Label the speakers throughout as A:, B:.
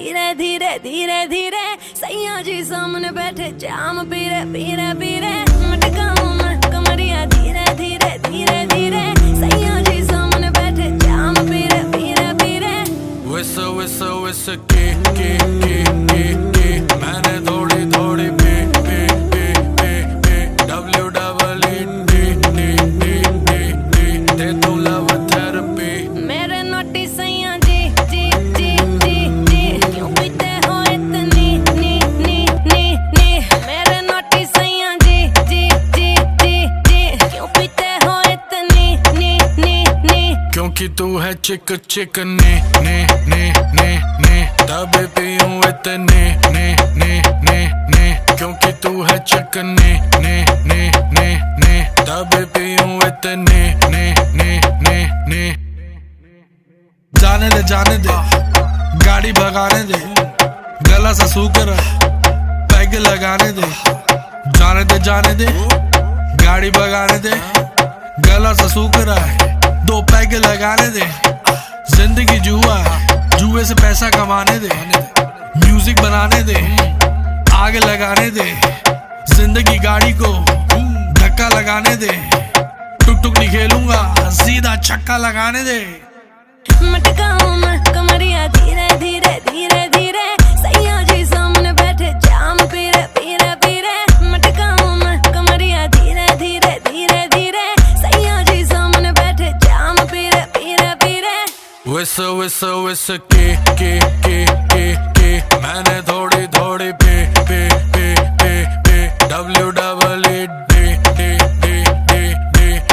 A: धीरे धीरे धीरे धीरे सैया जी सामने बैठे जाम पीरे पीरे पीरे मटकाऊं मैं कमरिया धीरे धीरे धीरे धीरे सैया जी सामने बैठे जाम पीरे पीरे पीरे
B: विस की मैंने थोड़ी थोड़ी पी
A: मेरे नोटी सैया जी जी जी जी जी क्यों पीते हो इतनी नी नी नी नी मेरे नोटी सैया जी जी जी जी जी क्यों पीते हो इतनी नी नी नी
B: क्योंकि तू है चिक चिक ने तभी पीऊं इतने ने क्योंकि तू है चिक ने तभी पीऊं इतने ने
C: जाने दे गाड़ी भगाने दे गला सा सूकर पैग लगाने दे जाने दे गाड़ी भगाने दे गला सा सूकर दो पैग लगाने दे जिंदगी जुआ जुए से पैसा कमाने दे म्यूजिक बनाने दे आग लगाने दे जिंदगी गाड़ी को धक्का लगाने दे टुक टुक नहीं खेलूंगा सीधा छक्का लगाने दे
A: मटकाऊं मैं कमरिया धीरे धीरे धीरे धीरे सैया जी सामने बैठे जाम पीरे पीरे पीरे मटकाऊं मैं कमरिया धीरे धीरे धीरे धीरे सैया जी सामने बैठे जाम पीरे पीरे पीरे
B: विस की मैंने थोड़ी थोड़ी पी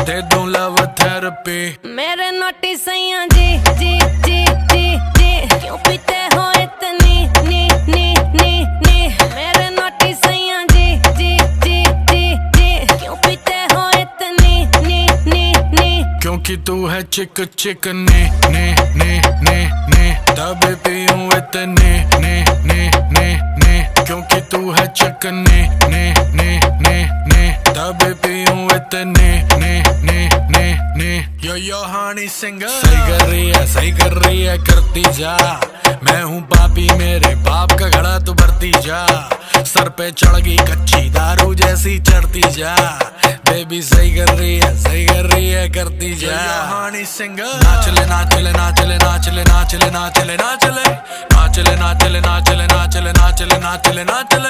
B: दे दूं लव थेरेपी
A: मेरे नोटी सैया जी जी जी जी जी क्यों पीते हो इतनी नी नी नी नी मेरे नोटी सैया जी जी जी जी जी क्यों पीते हो इतनी नी नी नी
B: क्योंकि तू है चिक ने तभी पीऊं इतने ने क्योंकि तू है चिक ने तभी पीऊं इतने ने यो हानी सिंगर सही कर रही है करती जा मैं हूँ पापी मेरे बाप का घड़ा तू भरती जा सर पे चढ़ गई कच्ची दारू जैसी चढ़ती जा बेबी सही कर रही है करती जा हानी सिंगर नाचले नाचले नाचले नाचले नाचले नाचले नाचले नाचले नाचले नाचले नाचले नाचले नाचले नाचले नाचले